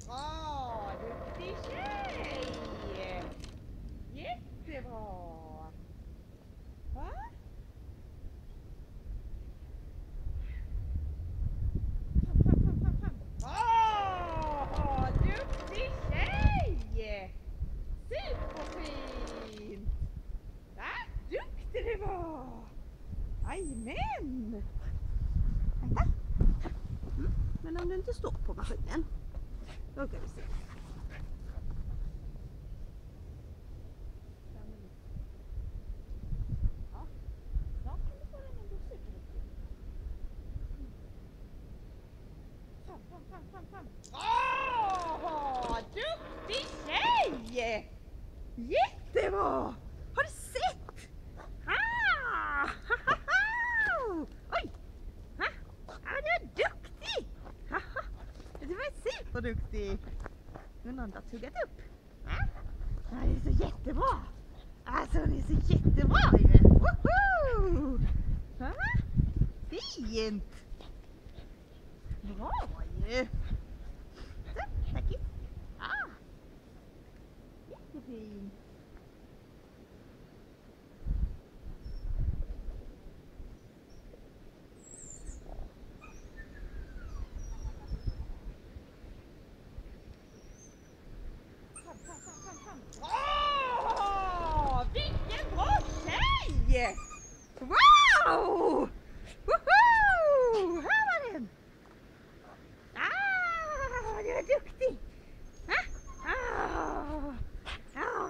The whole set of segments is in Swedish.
Bra, duktig tjej! Jättebra! Va? Bra, duktig tjej! Superfint! Va? Duktig det var! Jajamän! Vänta. Men om du inte står på maskinen, då ska vi se. Ja, snart kan du få den ändå superriktigt. Fram. Bra! Duktig tjej! Jättebra! Har du sett? Ah! Oj! Ha? Ja, du är duktig! Haha. Du var superduktig! Undrar om du har tuggat upp? Ja, det är så jättebra! Alltså, det är så jättebra ju! Woho! Ha? Fint! Bra ju! Så, tack! Ah! Jättefint! Bra! Vilken bra tjej! Wow! Woho! Här var den! Ah, du är duktig!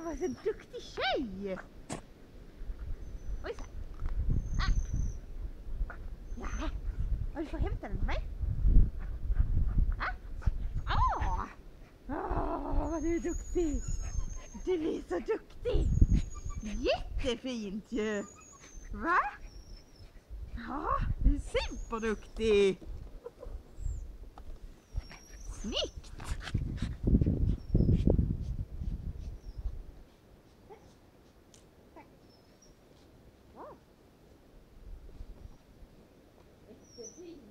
Vad så duktig tjej! Oj så. Ja, du får hämta den för mig. Vad du är duktig! Du är så duktig! Jättefint ju! Va? Ja, du är superduktig! Snyggt! Tack. Ja. Jättefint!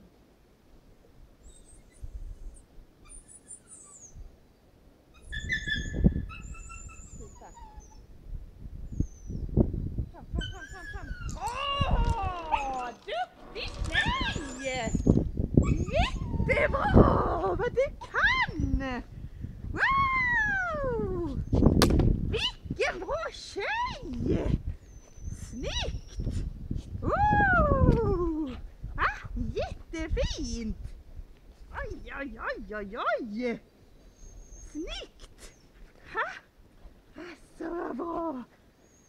Åh, duktig tjej! Jättebra! Vad du kan! Wow! Vilken bra tjej! Snyggt! Jättefint! Oj! Snyggt! Ha? Så vad bra!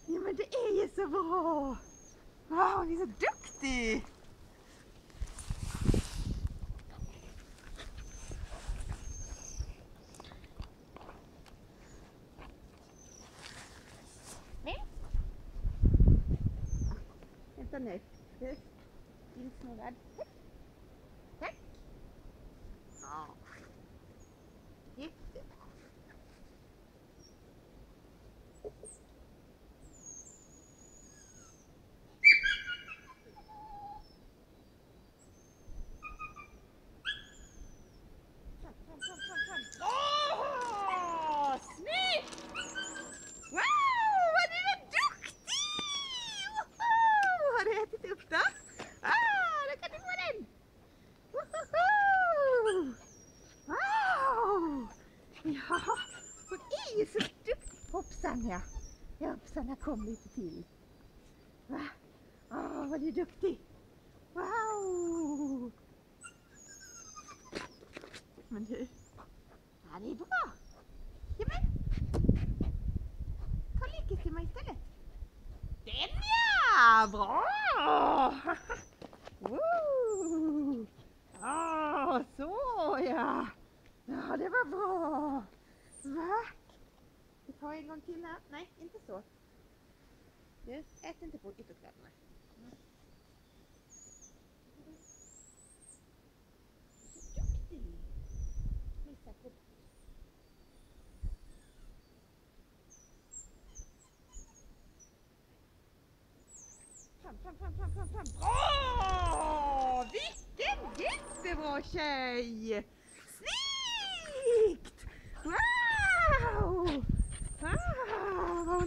Ja, men det är ju så bra! Wow, ni är så duktig! Vänta nu. Du, insnurrad. Tack! Ja. Jättebra. Åh, snyggt! Wow, vad du är duktig! Woho! Har du ätit upp det? Då kan du få den! Woho! Wow! Ja, hon är ju så duktig! Hoppsan ja! Hoppsan, jag kom lite till. Va? Vad du är duktig! Wow! Men du, ja, det är bra. Jamen, ta lekistimma istället. Den ja, bra! Woo! Så ja. Ja, det var bra. Va? Vi tar en gång till här. Nej, inte så. Du, ät inte på ytterkläderna. Duktig. Missa på. Fram. Åh, vilken jättebra tjej! Snyggt!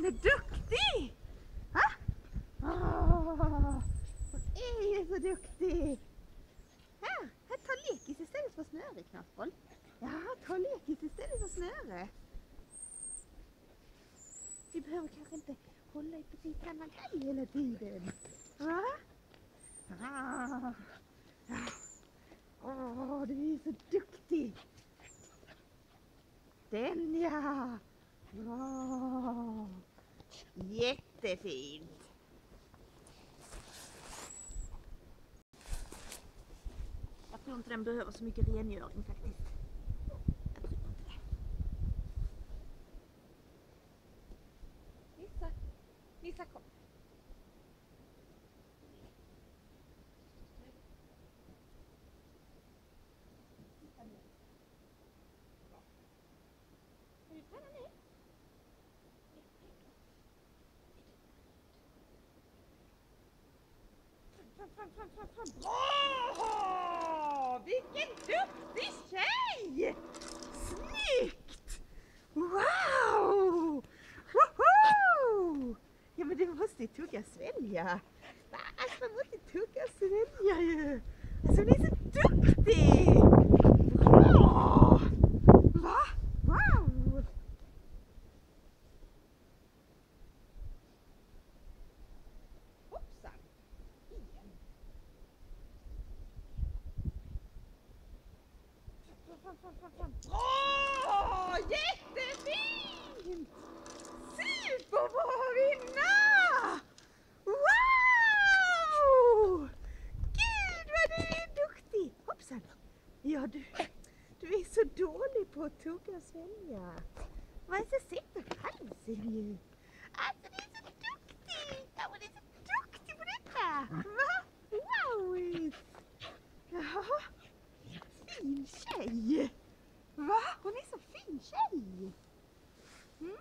Hon är duktig! Ha? Hon är ju så duktig! Här ta lekis istället för snöre, Knappboll. Ja, ta lekis istället för snöre. Vi behöver kanske inte hålla i precis samma grej hela tiden. Va? Du är så duktig. Den ja. Jättefint. Jag tror inte den behöver så mycket rengöring faktiskt. Jag tror inte det. Nissa kom. Ska vi träna ner? Fram. Åh, vilken duktig tjej! Snyggt! Wow! Woho! Ja, men du måste tugga och svälja. Alltså, man måste tugga och svälja ju. Alltså, hon är så duktig! Bra! Va? Wow! Hoppsan! Igen. Fram. Åh, jättefint! Superbra vinna! Wow! Gud vad du är duktig! Hoppsan! Ja, du är så dålig på att tugga och svälja. Vad är så sätter halsen ju? Alltså, du är så duktig! Ja, men du är så duktig på detta! Va? Wow! Jaha. Fin tjej! Va? Hon är så fin tjej! Mm?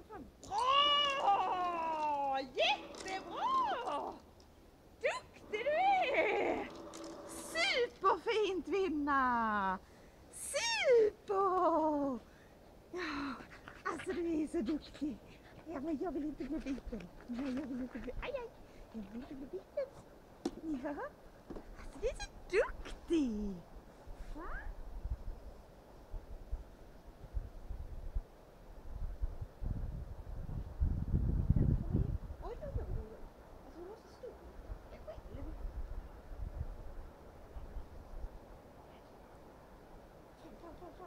Fram. Åh, jättebra! Duktig du är! Superfint vinna! Super! Ja, alltså du är så duktig. Ja, men jag vill inte bli biten. Nej, jag vill inte bli... Aj! Jag vill inte bli biten. Ja, alltså du är så duktig. Va? Oj. Alltså hon måste stå lite själv.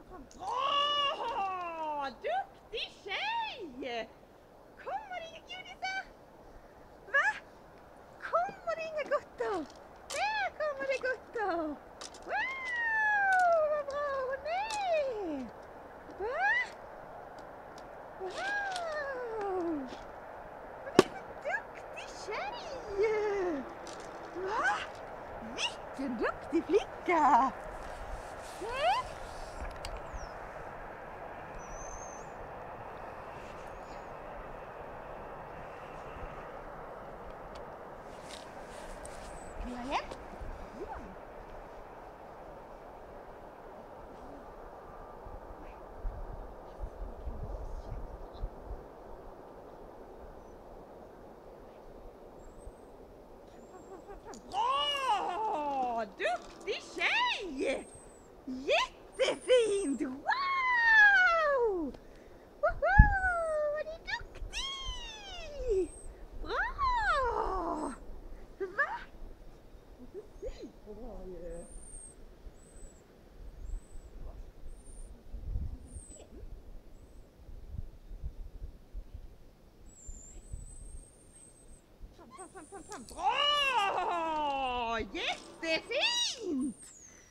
Fram. Åh, duktig tjej! Kommer det inga godisar? Va? Kommer det inga gottor? Där kommer det gottor! Wow, vad bra hon är! Va? Wow! Hon är så duktig tjej! Va? Vilken duktig flicka! Mm? Åh, duktig tjej! Jättefint! Wow! Woho! Vad är duktig! Bra! Va? Det är superbra ju! Fram. Bra! Jättefint!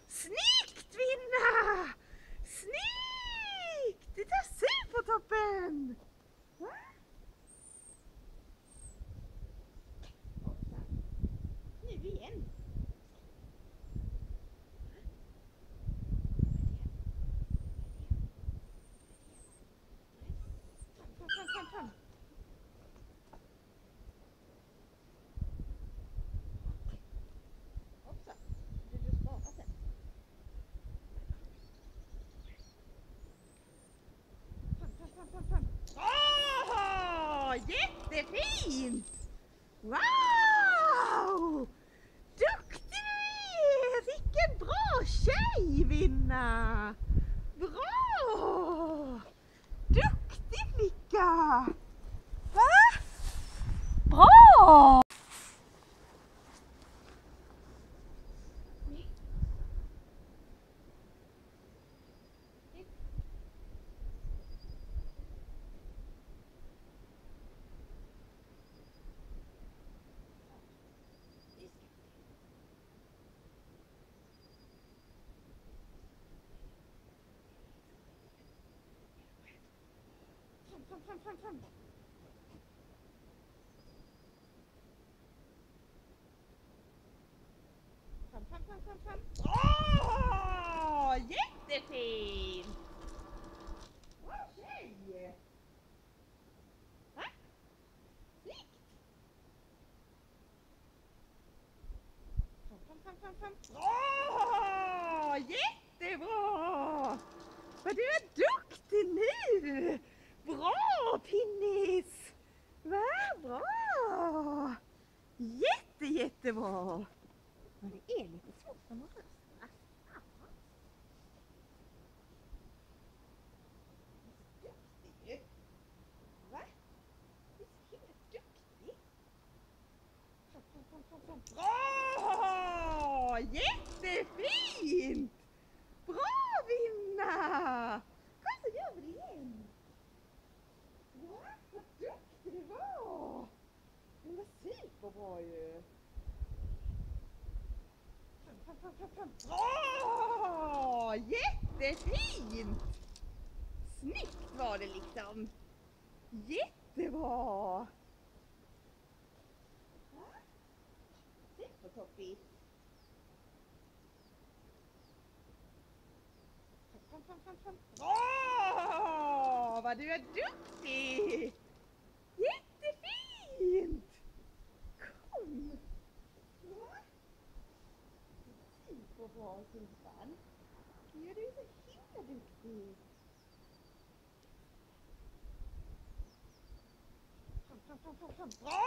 Snyggt, Vinna! Snyggt! Det är supertoppen! Va? Nu igen. Fram. tjej vinna! Bra! Duktig flicka! Va? Bra! Fram. Fram. Åh, jättefint! Bra tjej! Va? Snyggt! Fram. Åh, jättebra! Vad du är duktig nu! Bra Pinnis! Va? Bra! Jättebra! Men det är lite svårt med rösten. Duktig! Va? Du är så himla duktig! Fram. Bra! Jättefint! Bra vinna! Kom så gör vi det igen! Va? Vad duktig du var! Det var superbra ju! Fram. Bra! Jättefint! Snyggt var det liksom! Jättebra! Supertoppigt! Fram. Bra! Vad du är duktig! Jättefint! Kom! Ja. Superbra Susan! Ja, du är så himla duktig! Fram. Bra!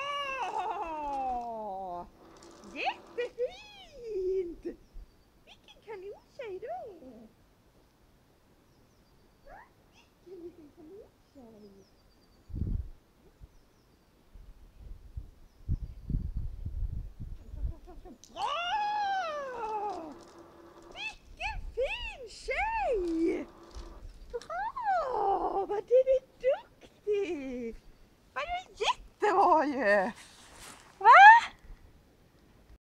Jättefint! Vilken kanontjej du är! Vilken kanontjej! Bra! Vilken fin tjej! Bra! Vad du är duktig! Vad du är jättebra ju!